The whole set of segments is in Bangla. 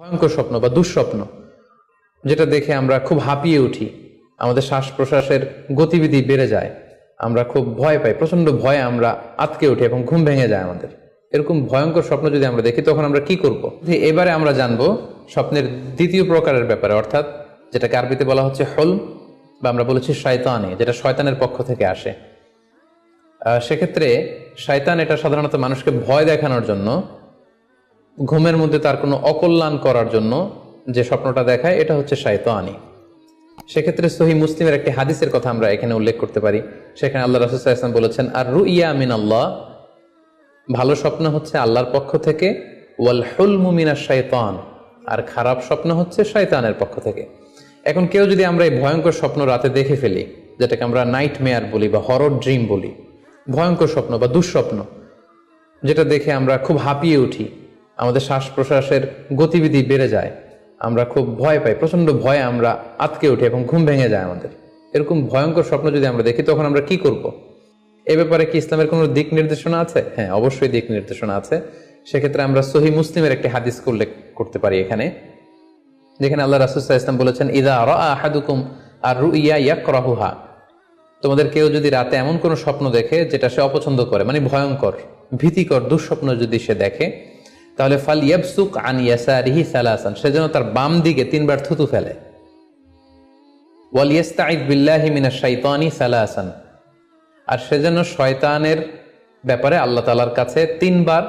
ভয়ঙ্কর স্বপ্ন বা দুঃস্বপ্ন যেটা দেখে আমরা খুব হাঁপিয়ে উঠি, আমাদের শ্বাস প্রশ্বাসের গতিবিধি বেড়ে যায়, আমরা খুব ভয় পাই, প্রচন্ড ভয়ে আমরা আটকে উঠি এবং ঘুম ভেঙে যায় আমাদের। এরকম ভয়ঙ্কর স্বপ্ন যদি আমরা দেখি তখন আমরা কি করব? এবারে আমরা জানবো স্বপ্নের দ্বিতীয় প্রকারের ব্যাপারে, অর্থাৎ যেটাকে আরবিতে বলা হচ্ছে হলম, বা আমরা বলেছি শয়তানি, যেটা শয়তানের পক্ষ থেকে আসে। সেক্ষেত্রে শয়তান এটা সাধারণত মানুষকে ভয় দেখানোর জন্য, ঘুমের মধ্যে তার কোনো অকল্যাণ করার জন্য যে স্বপ্নটা দেখায়, এটা হচ্ছে শয়তানি। সেক্ষেত্রে সহিহ মুসলিমের একটি হাদিসের কথা আমরা এখানে উল্লেখ করতে পারি। সেখানে আল্লাহ রাসূল সাল্লাল্লাহু আলাইহি ওয়াসাল্লাম বলেছেন, আর রুইয়া মিন আল্লাহ, ভালো স্বপ্ন হচ্ছে আল্লাহর পক্ষ থেকে, ওয়াল হুলমু মিনাশ শাইতান, আর খারাপ স্বপ্ন হচ্ছে শয়তানের পক্ষ থেকে। এখন কেউ যদি আমরা এই ভয়ঙ্কর স্বপ্ন রাতে দেখে ফেলি, যেটাকে আমরা নাইট মেয়ার বলি বা হরর ড্রিম বলি, ভয়ঙ্কর স্বপ্ন বা দুঃস্বপ্ন যেটা দেখে আমরা খুব হাঁপিয়ে উঠি, আমাদের শ্বাস প্রশ্বাসের গতিবিধি বেড়ে যায়, আমরা খুব ভয় পাই, প্রচন্ড ভয়ে আমরা আটকে উঠি এবং ঘুম ভেঙে যায় আমাদের। এরকম ভয়ঙ্কর স্বপ্ন যদি আমরা দেখি তখন আমরা কি করব? এ ব্যাপারে কি ইসলামের কোনো দিক নির্দেশনা আছে? হ্যাঁ, অবশ্যই দিক নির্দেশনা আছে। সেক্ষেত্রে আমরা সহিহ মুসলিমের একটি হাদিস উল্লেখ করতে পারি এখানে, যেখানে আল্লাহ রাসূল সাল্লাল্লাহু আলাইহি ওয়াসাল্লাম বলেছেন, ইযা রাআ আহাদুকুম আর রুইয়া ইয়াকরাহুহা, তোমাদের কেউ যদি রাতে এমন কোনো স্বপ্ন দেখে যেটা সে অপছন্দ করে, মানে ভয়ঙ্কর ভীতিকর দুঃস্বপ্ন যদি সে দেখে, তাহলে ফাল ইয়াবসুক আন ইয়াসারিহি সালাসান, সে যেন তার বাম দিকে 3 বার থুতু ফেলে। ওয়াল ইস্তাইদ বিল্লাহি মিনাশ শাইতানি সালাসান, আর সে যেন শয়তানের ব্যাপারে আল্লাহ তাআলার কাছে 3 বার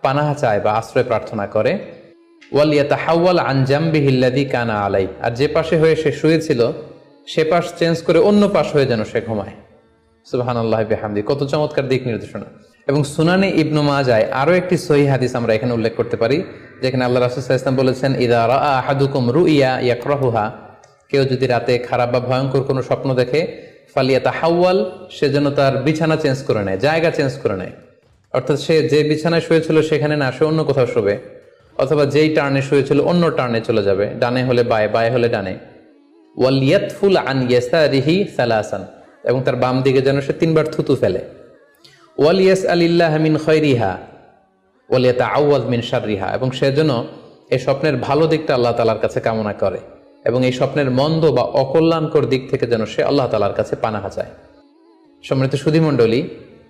পানাহ চায় বা আশ্রয় প্রার্থনা করে। ওয়াল ইয়াতাহাওয়াল আন জামবিহি আল্লাযী কানা আলাই, আর যে পাশে হয়ে সে শুয়েছিল সে পাশ চেঞ্জ করে অন্য পাশ হয়ে যেন সে ঘুমায়। সুবহানাল্লাহি বিহামদি, কত চমৎকার দিক নির্দেশনা। এবং সুনানে ইবনু মাজায় আরো একটি সহিহ হাদিস আমরা এখানে উল্লেখ করতে পারি, যেখানে আল্লাহ রাসূল সাল্লাল্লাহু আলাইহি ওয়াসাল্লাম বলেছেন, ইযা রাআ আহাদুকুম রুইয়া ইয়াকরাহুহা, কেউ যদি রাতে খারাপ বা ভয়ঙ্কর কোনো স্বপ্ন দেখে, ফালিয়াতাহাওয়াল, সে যেন তার বিছানা চেঞ্জ করে নেয়, জায়গা চেঞ্জ করে নেয়। অর্থাৎ সে যে বিছানায় শুয়েছিল সেখানে না, সে অন্য কোথাও শোবে, অথবা যেই টার্নে শুয়েছিল অন্য টার্নে চলে যাবে, ডানে হলে বায়ে, বায়ে হলে ডানে। ওয়াল ইয়াতফুল আন ইয়াসারিহি সালাসান, এবং তার বাম দিকে যেন সে 3 বার থুতু ফেলে। ওয়াল ইয়াসআলিল্লাহ মিন খায়রিহা ওয়াল ইয়াতাআওয়ায মিন শাররিহা, এবং সে যেন এই স্বপ্নের ভালো দিকটা আল্লাহ তাআলার কাছে কামনা করে, এবং এই স্বপ্নের মন্দ বা অকল্যাণকর দিক থেকে যেন সে আল্লাহ তাআলার কাছে পানাহ চায়। সম্মানিত সুধীমণ্ডলী,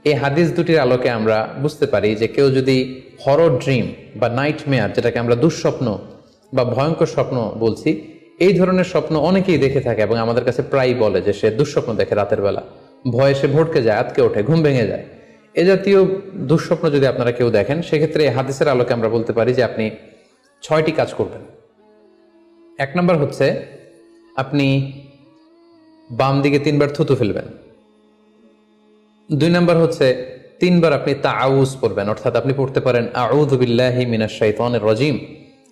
এই হাদিস দুটির আলোকে আমরা বুঝতে পারি যে কেউ যদি হরর ড্রিম বা নাইট মেয়ার, যেটাকে আমরা দুঃস্বপ্ন বা ভয়ঙ্কর স্বপ্ন বলছি, এই ধরনের স্বপ্ন অনেকেই দেখে থাকে এবং আমাদের কাছে প্রায় বলে যে সে দুঃস্বপ্ন দেখে, রাতের বেলা ভয়ে সে ভটকে যায়, আটকে ওঠে, ঘুম ভেঙে যায়। এ জাতীয় দুঃস্বপ্ন যদি আপনারা কেউ দেখেন, সেক্ষেত্রে এই হাদিসের আলোকে আমরা বলতে পারি যে আপনি 6টি কাজ করবেন। 1 নম্বর হচ্ছে আপনি বাম দিকে 3 বার থুতু ফেলবেন। 2 নম্বর হচ্ছে 3 বার আপনি তাআউজ পড়বেন, অর্থাৎ আপনি পড়তে পারেন আউযু বিল্লাহি মিনাশ শাইতানির রাজিম,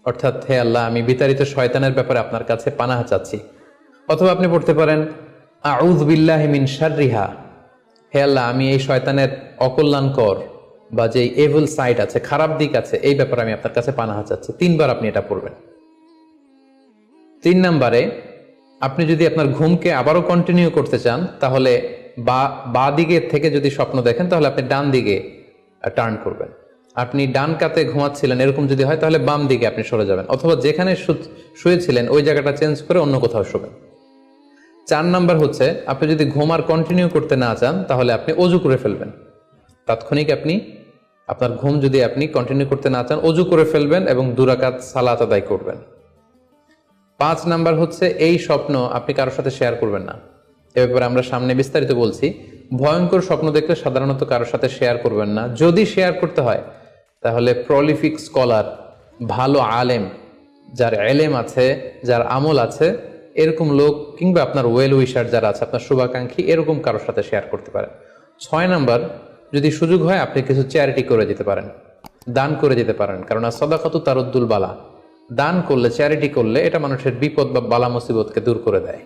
অর্থাৎ হে আল্লাহ, আমি বিতাড়িত শয়তানের ব্যাপারে আপনার কাছে পানাহ চাচ্ছি। অথবা আপনি পড়তে পারেন আউযু বিল্লাহি মিন শাররিহা, হে আল্লাহ, আমি এই শয়তানের অকল্যাণকর বা যে এভিল সাইড আছে, খারাপ দিক আছে, এই ব্যাপারে আমি আপনার কাছে পানাহ চাচ্ছি। 3 বার আপনি এটা পড়বেন। 3 নম্বরে আপনি যদি আপনার ঘুমকে আবারও কন্টিনিউ করতে চান, তাহলে বা দিকে থেকে যদি স্বপ্ন দেখেন, তাহলে আপনি ডান দিকে টার্ন করবেন। আপনি ডান কাতে ঘুমাচ্ছিলেন এরকম যদি হয়, তাহলে বাম দিকে আপনি সরে যাবেন, অথবা যেখানে শুয়েছিলেন ওই জায়গাটা চেঞ্জ করে অন্য কোথাও শোবেন। 4 নাম্বার হচ্ছে আপনি যদি ঘুম আর কন্টিনিউ করতে না চান, তাহলে আপনি অজু করে ফেলবেন। তাৎক্ষণিক আপনি আপনার ঘুম যদি আপনি কন্টিনিউ করতে না চান, অজু করে ফেলবেন এবং 2 রাকাত সালাত আদায় করবেন। 5 নাম্বার হচ্ছে এই স্বপ্ন আপনি কারোর সাথে শেয়ার করবেন না। এ ব্যাপারে আমরা সামনে বিস্তারিত বলছি। ভয়ঙ্কর স্বপ্ন দেখলে সাধারণত কারোর সাথে শেয়ার করবেন না। যদি শেয়ার করতে হয়, তাহলে প্রলিফিক স্কলার, ভালো আলেম, যার এলেম আছে, যার আমল আছে, এরকম লোক, কিংবা আপনার ওয়েল উইশার যারা আছে, আপনার শুভাকাঙ্ক্ষী, এরকম কারোর সাথে শেয়ার করতে পারেন। 6 নাম্বার, যদি সুযোগ হয় আপনি কিছু চ্যারিটি করে যেতে পারেন, দান করে যেতে পারেন, কারণ সাদাকাতু তারুদ্দুল বালা, দান করলে, চ্যারিটি করলে এটা মানুষের বিপদ বা বালা মুসিবতকে দূর করে দেয়।